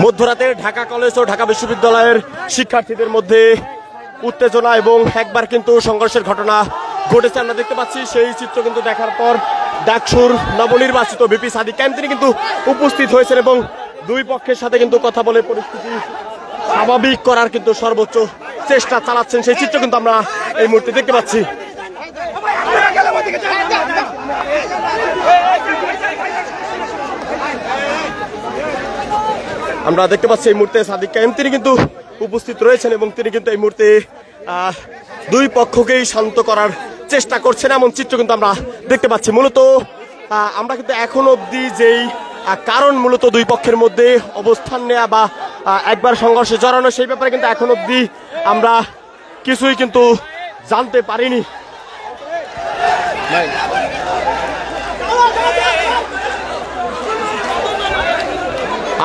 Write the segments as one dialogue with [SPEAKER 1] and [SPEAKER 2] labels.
[SPEAKER 1] মধ্যরাতে ঢাকা কলেজ ও ঢাকা বিশ্ববিদ্যালয়ের শিক্ষার্থীদের মধ্যে উত্তেজনা এবং একবার কিন্তু সংঘর্ষের ঘটনা ঘটেছে আমরা দেখতে পাচ্ছি। সেই চিত্র কিন্তু দেখার পর ডাকসুর নবনির্বাচিত ভিপি সাদিক কায়েম তিনি কিন্তু উপস্থিত হয়েছেন এবং দুই পক্ষের সাথে কিন্তু কথা বলে পরিস্থিতি স্বাভাবিক করার কিন্তু সর্বোচ্চ চেষ্টা চালাচ্ছেন। সেই চিত্র কিন্তু আমরা এই মুহূর্তে দেখতে পাচ্ছি। আমরা দেখতে পাচ্ছি এই মুহূর্তে সাদিক কায়েম তিনি কিন্তু উপস্থিত রয়েছেন এবং তিনি কিন্তু এই মুহূর্তে দুই পক্ষকেই শান্ত করার চেষ্টা করছেন এমন চিত্র কিন্তু আমরা দেখতে পাচ্ছি। মূলত আমরা কিন্তু এখন অবধি যেই কারণ মূলত দুই পক্ষের মধ্যে অবস্থান নেওয়া বা একবার সংঘর্ষে জড়ানো সেই ব্যাপারে কিন্তু এখন অবধি আমরা কিছুই কিন্তু জানতে পারিনি।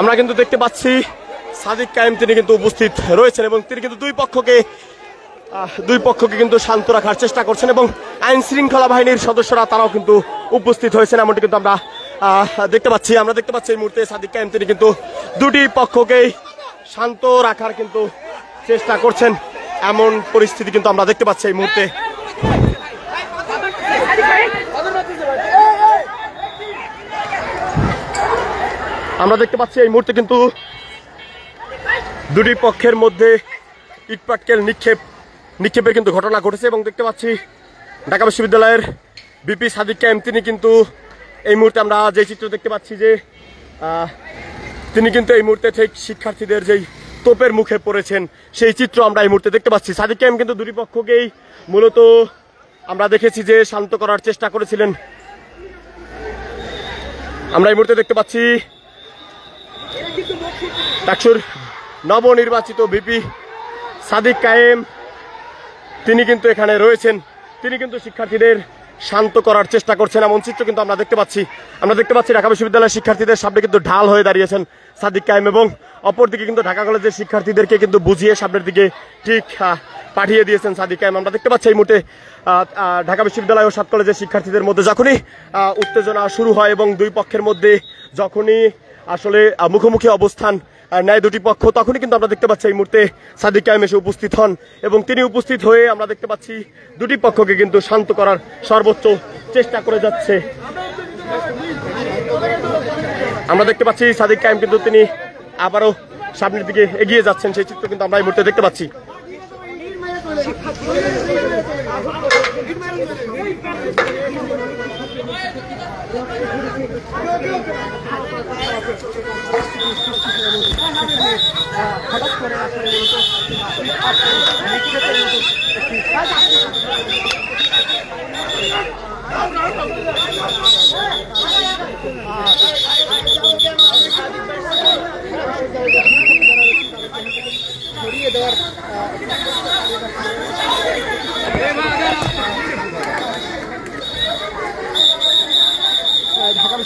[SPEAKER 1] আমরা কিন্তু দেখতে পাচ্ছি সাদিক কায়েম তিনি কিন্তু উপস্থিত রয়েছেন এবং তিনি কিন্তু দুই পক্ষকে কিন্তু শান্ত রাখার চেষ্টা করছেন এবং আইন শৃঙ্খলা বাহিনীর সদস্যরা তারাও কিন্তু উপস্থিত হয়েছেন এমনটি কিন্তু আমরা দেখতে পাচ্ছি। আমরা দেখতে পাচ্ছি এই মুহূর্তে সাদিক কায়েম তিনি কিন্তু দুটি পক্ষকেই শান্ত রাখার কিন্তু চেষ্টা করছেন এমন পরিস্থিতি কিন্তু আমরা দেখতে পাচ্ছি এই মুহূর্তে। আমরা দেখতে পাচ্ছি এই মুহূর্তে কিন্তু দুটি পক্ষের মধ্যে ইটপাটকেল নিক্ষেপের কিন্তু ঘটনা ঘটেছে এবং দেখতে পাচ্ছি ঢাকা বিশ্ববিদ্যালয়ের ভিপি সাদিক কায়েম তিনি কিন্তু এই মুহূর্তে আমরা যে চিত্র দেখতে পাচ্ছি যে তিনি কিন্তু এই মুহূর্তে ঠিক শিক্ষার্থীদের যেই তোপের মুখে পড়েছেন সেই চিত্র আমরা এই মুহূর্তে দেখতে পাচ্ছি। সাদিক কায়েম কিন্তু দুটি পক্ষকেই মূলত আমরা দেখেছি যে শান্ত করার চেষ্টা করেছিলেন। আমরা এই মুহূর্তে দেখতে পাচ্ছি ডাকসুর নবনির্বাচিত ভিপি সাদিক কায়েম তিনি কিন্তু এখানে রয়েছেন, তিনি কিন্তু শিক্ষার্থীদের শান্ত করার চেষ্টা করছেন এমন চিত্র কিন্তু আমরা দেখতে পাচ্ছি। আমরা দেখতে পাচ্ছি ঢাকা বিশ্ববিদ্যালয়ের শিক্ষার্থীদের সামনে কিন্তু ঢাল হয়ে দাঁড়িয়েছেন সাদিক কায়েম এবং অপরদিকে কিন্তু ঢাকা কলেজের শিক্ষার্থীদেরকে কিন্তু বুঝিয়ে সামনের দিকে ঠিক পাঠিয়ে দিয়েছেন সাদিক কায়েম। আমরা দেখতে পাচ্ছি এই মুহূর্তে ঢাকা বিশ্ববিদ্যালয় ও সাত কলেজের শিক্ষার্থীদের মধ্যে যখনই উত্তেজনা শুরু হয় এবং দুই পক্ষের মধ্যে যখনই আসলে মুখোমুখি অবস্থান নেয় দুটি পক্ষ তখনই কিন্তু আমরা দেখতে পাচ্ছি এই মুহূর্তে সাদিক কায়েম এসে উপস্থিত হন এবং তিনি উপস্থিত হয়ে আমরা দেখতে পাচ্ছি দুটি পক্ষকে কিন্তু শান্ত করার সর্বোচ্চ চেষ্টা করে যাচ্ছে। আমরা দেখতে পাচ্ছি সাদিক কায়েম কিন্তু তিনি আবারও সামনের দিকে এগিয়ে যাচ্ছেন সেই চিত্র কিন্তু আমরা এই মুহূর্তে দেখতে পাচ্ছি। হঠাৎ করে ছড়িয়ে দেওয়ার ঢাকা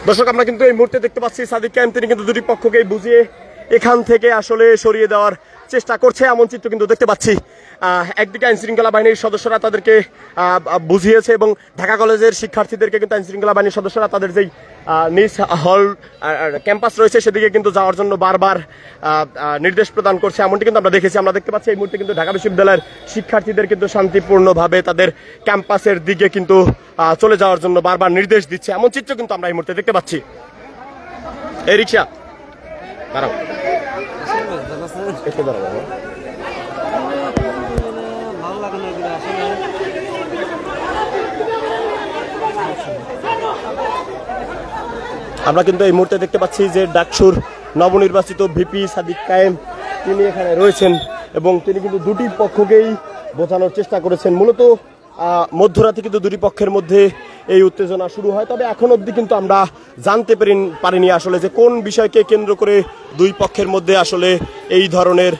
[SPEAKER 1] দর্শক আমরা কিন্তু এই মুহূর্তে দেখতে পাচ্ছি সাদিক কায়েম তিনি কিন্তু দুটি পক্ষকে বুঝিয়ে এখান থেকে আসলে সরিয়ে দেওয়ার চেষ্টা করছে এমন চিত্র কিন্তু দেখতে পাচ্ছি। একদিকে আইন শৃঙ্খলা বাহিনীর সদস্যরা তাদেরকে বুঝিয়েছে এবং ঢাকা কলেজের শিক্ষার্থীদেরকে কিন্তু আইন শৃঙ্খলা বাহিনীর সদস্যরা তাদের যেই নিজ হল ক্যাম্পাস রয়েছে সেদিকে কিন্তু যাওয়ার জন্য বারবার নির্দেশ প্রদান করছে এমনটি কিন্তু আমরা দেখেছি। আমরা দেখতে পাচ্ছি এই মুহূর্তে কিন্তু ঢাকা বিশ্ববিদ্যালয়ের শিক্ষার্থীদের কিন্তু শান্তিপূর্ণভাবে তাদের ক্যাম্পাসের দিকে কিন্তু চলে যাওয়ার জন্য বারবার নির্দেশ দিচ্ছে এমন চিত্র কিন্তু আমরা এই মুহূর্তে দেখতে পাচ্ছি। এই রিক্সা দাঁড়াও একটু দাঁড়াবো। আমরা কিন্তু এই মুহূর্তে দেখতে পাচ্ছি যে ডাকসুর নবনির্বাচিত ভিপি সাদিক কায়েম তিনি এখানে রয়েছেন এবং তিনি কিন্তু দুটি পক্ষকেই বোঝানোর চেষ্টা করেছেন। মূলত মধ্যরাতে কিন্তু দুটি পক্ষের মধ্যে এই উত্তেজনা শুরু হয়, তবে এখন অবধি কিন্তু আমরা জানতে পারিনি আসলে যে কোন বিষয়কে কেন্দ্র করে দুই পক্ষের মধ্যে আসলে এই ধরনের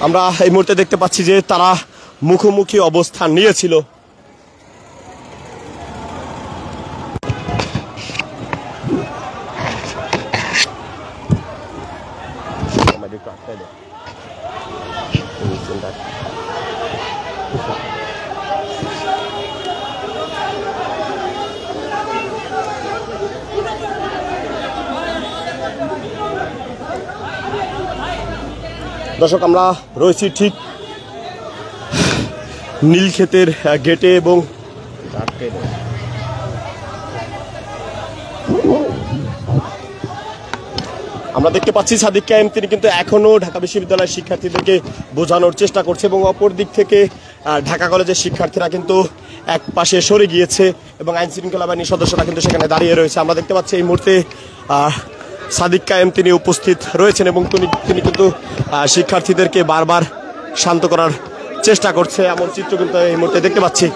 [SPEAKER 1] আমরা এই মুহূর্তে দেখতে পাচ্ছি যে তারা মুখোমুখি অবস্থান নিয়েছিল। দর্শক আমরা রয়েছি ঠিক নীলক্ষেতের গেটে এবং আমরা দেখতে পাচ্ছি সাদিক কায়েম তিনি কিন্তু এখনো ঢাকা বিশ্ববিদ্যালয়ের শিক্ষার্থীদেরকে বোঝানোর চেষ্টা করছে এবং অপর দিক থেকে ঢাকা কলেজের শিক্ষার্থীরা কিন্তু এক পাশে সরে গিয়েছে এবং আইন শৃঙ্খলা বাহিনীর সদস্যরা কিন্তু সেখানে দাঁড়িয়ে রয়েছে। আমরা দেখতে পাচ্ছি এই মুহূর্তে সাদিক কায়েম তিনি উপস্থিত রয়েছেন এবং তিনি কিন্তু শিক্ষার্থীদেরকে বারবার শান্ত করার চেষ্টা করছে, এমন চিত্র কিন্তু এই মুহূর্তে দেখতে পাচ্ছি।